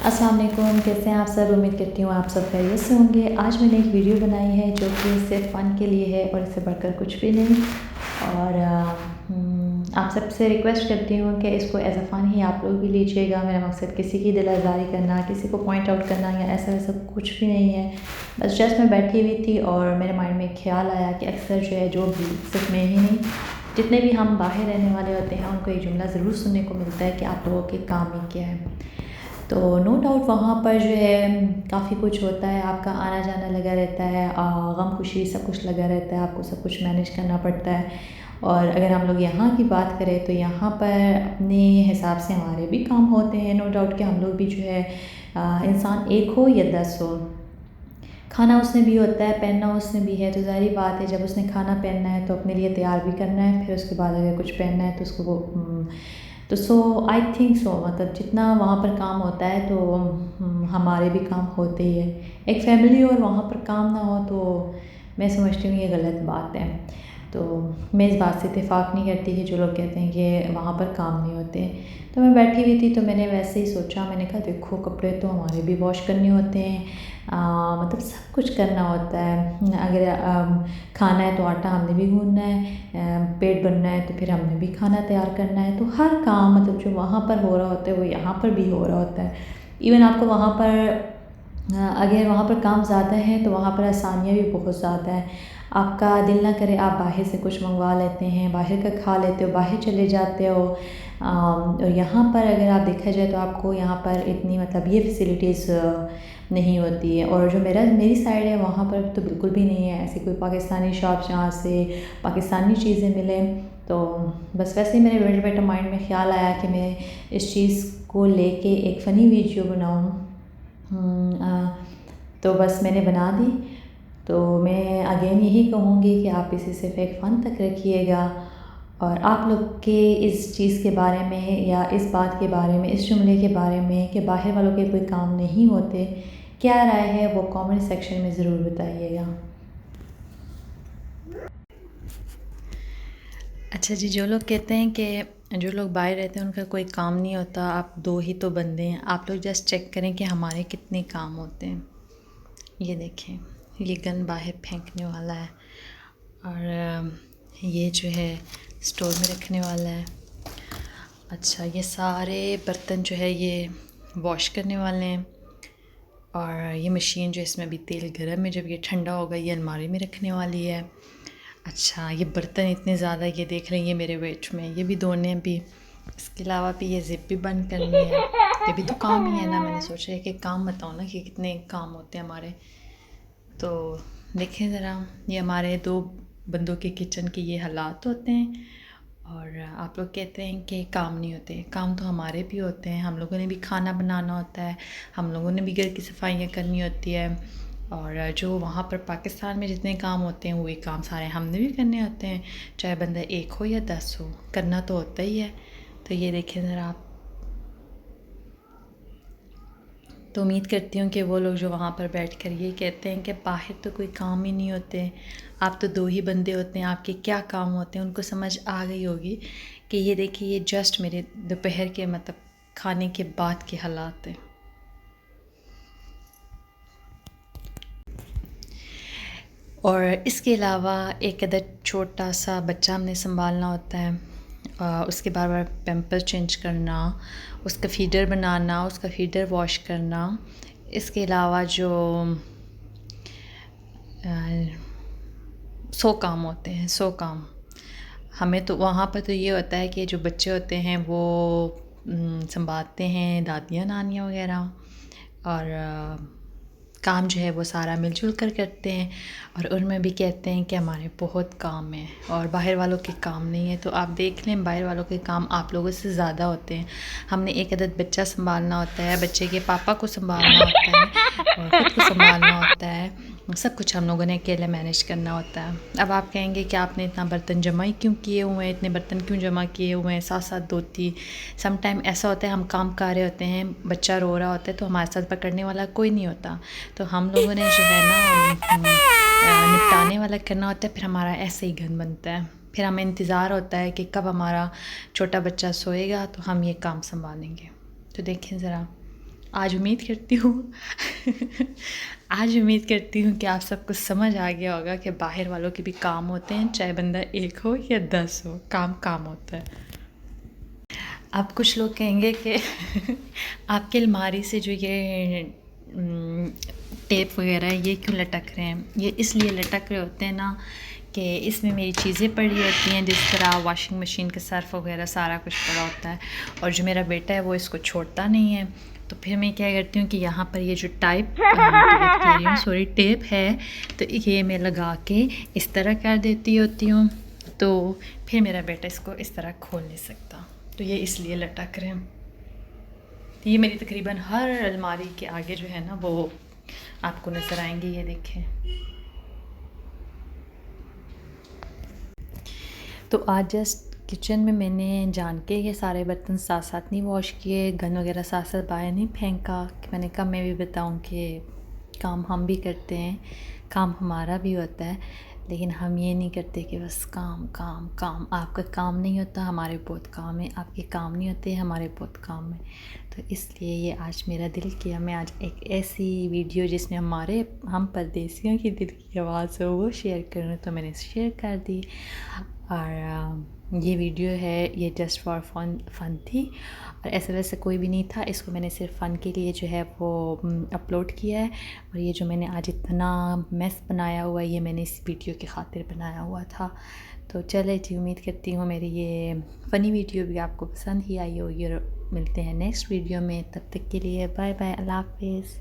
अस्सलाम वालेकुम, कैसे हैं आप सब। उम्मीद करती हूँ आप सब खैरियत से होंगे। आज मैंने एक वीडियो बनाई है जो कि सिर्फ फ़न के लिए है और इससे बढ़कर कुछ भी नहीं। और आप सबसे रिक्वेस्ट करती हूँ कि इसको एज़ अ फ़न ही आप लोग भी लीजिएगा। मेरा मकसद किसी की दिल आज़ारी करना, किसी को पॉइंट आउट करना या ऐसा वैसा कुछ भी नहीं है। बस जस्ट मैं बैठी हुई थी और मेरे माइंड में ख्याल आया कि अक्सर जो है, जो भी सिर्फ मैं ही नहीं, जितने भी हम बाहर रहने वाले होते हैं उनको एक जुमला ज़रूर सुनने को मिलता है कि आप लोगों के काम ही क्या है। तो नो डाउट वहाँ पर जो है काफ़ी कुछ होता है, आपका आना जाना लगा रहता है, गम खुशी सब कुछ लगा रहता है, आपको सब कुछ मैनेज करना पड़ता है। और अगर हम लोग यहाँ की बात करें तो यहाँ पर अपने हिसाब से हमारे भी काम होते हैं। नो डाउट कि हम लोग भी जो है इंसान एक हो या 10 हो, खाना उसने भी होता है, पहनना उसने भी है। तो ज़ाहिर बात है, जब उसने खाना पहनना है तो अपने लिए तैयार भी करना है, फिर उसके बाद अगर कुछ पहनना है तो उसको वो तो सो आई थिंक सो मतलब जितना वहाँ पर काम होता है तो हमारे भी काम होते ही है। एक फैमिली और वहाँ पर काम ना हो तो मैं समझती हूँ ये गलत बात है। तो मैं इस बात से इत्तेफाक नहीं करती कि जो लोग कहते हैं कि वहाँ पर काम नहीं होते। तो मैं बैठी हुई थी तो मैंने वैसे ही सोचा, मैंने कहा देखो कपड़े तो हमारे भी वॉश करने होते हैं, मतलब सब कुछ करना होता है। अगर खाना है तो आटा हमने भी गूंदना है, पेट भरना है तो फिर हमने भी खाना तैयार करना है। तो हर काम मतलब जो वहाँ पर हो रहा होता है वो यहाँ पर भी हो रहा होता है। इवन आपको वहाँ पर अगर वहाँ पर काम ज़्यादा है तो वहाँ पर आसानियाँ भी बहुत ज़्यादा है। आपका दिल ना करे आप बाहर से कुछ मंगवा लेते हैं, बाहर का खा लेते हो, बाहर चले जाते हो। और यहाँ पर अगर आप देखा जाए तो आपको यहाँ पर इतनी मतलब ये फैसिलिटीज़ नहीं होती है। और जो मेरी साइड है वहाँ पर तो बिल्कुल भी नहीं है ऐसी कोई पाकिस्तानी शॉप जहाँ से पाकिस्तानी चीज़ें मिलें। तो बस वैसे ही मेरे बैठे बैठे माइंड में ख्याल आया कि मैं इस चीज़ को लेके एक फ़नी वीडियो बनाऊँ। तो बस मैंने बना दी। तो मैं अगेन यही कहूँगी कि आप इसे सिर्फ एक फ़न तक रखिएगा। और आप लोग के इस चीज़ के बारे में या इस बात के बारे में, इस जुमले के बारे में कि बाहर वालों के कोई काम नहीं होते, क्या राय है वो कमेंट सेक्शन में ज़रूर बताइएगा। अच्छा जी, जो लोग कहते हैं कि जो लोग बाहर रहते हैं उनका कोई काम नहीं होता, आप दो ही तो बंदे हैं। आप लोग जस्ट चेक करें कि हमारे कितने काम होते हैं। ये देखें, ये गन बाहर फेंकने वाला है और ये जो है स्टोर में रखने वाला है। अच्छा, ये सारे बर्तन जो है ये वॉश करने वाले हैं। और ये मशीन जो इसमें अभी तेल गर्म है, जब ये ठंडा होगा ये अलमारी में रखने वाली है। अच्छा, ये बर्तन इतने ज़्यादा, ये देख रहे हैं ये मेरे वेट में, ये भी धोने हैं भी। इसके अलावा भी ये ज़िप भी बंद करनी है। ये भी तो काम ही है ना। मैंने सोचा है कि काम बताओ ना कि कितने काम होते हैं हमारे। तो देखें ज़रा, ये हमारे दो बंदों के किचन के ये हालात होते हैं। और आप लोग कहते हैं कि काम नहीं होते, काम तो हमारे भी होते हैं। हम लोगों ने भी खाना बनाना होता है, हम लोगों ने भी घर की सफाइयाँ करनी होती है। और जो वहाँ पर पाकिस्तान में जितने काम होते हैं वही काम सारे हमने भी करने होते हैं, चाहे बंदा एक हो या 10 हो, करना तो होता ही है। तो ये देखें ज़रा आप। तो उम्मीद करती हूँ कि वो लोग जो वहाँ पर बैठकर ये कहते हैं कि बाहर तो कोई काम ही नहीं होते, आप तो दो ही बंदे होते हैं, आपके क्या काम होते हैं, उनको समझ आ गई होगी कि ये देखिए ये जस्ट मेरे दोपहर के मतलब खाने के बाद के हालात हैं। और इसके अलावा एक अदर छोटा सा बच्चा हमने संभालना होता है, उसके बार बार पैम्पर चेंज करना, उसका फीडर बनाना, उसका फीडर वॉश करना। इसके अलावा जो 100 काम होते हैं, 100 काम। हमें तो वहाँ पर तो ये होता है कि जो बच्चे होते हैं वो संभालते हैं दादियाँ नानियाँ वगैरह। और काम जो है वो सारा मिलजुल कर करते हैं। और उनमें भी कहते हैं कि हमारे बहुत काम है और बाहर वालों के काम नहीं है। तो आप देख लें, बाहर वालों के काम आप लोगों से ज़्यादा होते हैं। हमने एक अदद बच्चा संभालना होता है, बच्चे के पापा को संभालना होता है और ख़ुद को संभालना होता है। सब कुछ हम लोगों ने अकेले मैनेज करना होता है। अब आप कहेंगे कि आपने इतना बर्तन जमा ही क्यों किए हुए हैं, इतने बर्तन क्यों जमा किए हुए हैं, साथ साथ धोती। सम टाइम ऐसा होता है हम काम कर रहे होते हैं, बच्चा रो रहा होता है तो हमारे साथ पकड़ने वाला कोई नहीं होता, तो हम लोगों ने जो है ना निपटाने वाला करना होता है। फिर हमारा ऐसे ही घन बनता है, फिर हमें इंतज़ार होता है कि कब हमारा छोटा बच्चा सोएगा तो हम ये काम संभालेंगे। तो देखें ज़रा, आज उम्मीद करती हूँ आज उम्मीद करती हूँ कि आप सबको समझ आ गया होगा कि बाहर वालों के भी काम होते हैं, चाहे बंदा एक हो या 10 हो, काम काम होता है। अब कुछ लोग कहेंगे कि आपकी अलमारी से जो ये टेप वगैरह है ये क्यों लटक रहे हैं। ये इसलिए लटक रहे होते हैं ना कि इसमें मेरी चीज़ें पड़ी होती हैं, जिस तरह वॉशिंग मशीन का सर्फ वगैरह सारा कुछ पड़ा होता है। और जो मेरा बेटा है वो इसको छोड़ता नहीं है, तो फिर मैं क्या करती हूँ कि यहाँ पर ये जो टेप है, तो ये मैं लगा के इस तरह कर देती होती हूँ, तो फिर मेरा बेटा इसको इस तरह खोल नहीं सकता। तो ये इसलिए लटक रहे हैं। तो ये मेरी तकरीबन हर अलमारी के आगे जो है ना वो आपको नज़र आएंगे। ये देखें। तो आज जस्ट किचन में मैंने जान के ये सारे बर्तन साथ साथ नहीं वॉश किए, गन वगैरह साथ साथ बाहर नहीं फेंका कि मैंने कहा मैं भी बताऊं कि काम हम भी करते हैं, काम हमारा भी होता है, लेकिन हम ये नहीं करते कि बस काम काम काम। आपका काम नहीं होता, हमारे बहुत काम है। आपके काम नहीं होते, हमारे बहुत काम है। तो इसलिए ये आज मेरा दिल किया मैं आज एक ऐसी वीडियो जिसमें हम परदेसियों की दिल की आवाज़ हो वो शेयर करूँ, तो मैंने शेयर कर दी। और ये वीडियो है, ये जस्ट फॉर फन थी, और ऐसे वैसे कोई भी नहीं था। इसको मैंने सिर्फ फ़न के लिए जो है वो अपलोड किया है। और ये जो मैंने आज इतना मेस बनाया हुआ है, ये मैंने इस वीडियो की खातिर बनाया हुआ था। तो चले जी, उम्मीद करती हूँ मेरी ये फ़नी वीडियो भी आपको पसंद ही आई होगी। और मिलते हैं नेक्स्ट वीडियो में, तब तक के लिए बाय बाय, अल्लाह हाफ़िज़।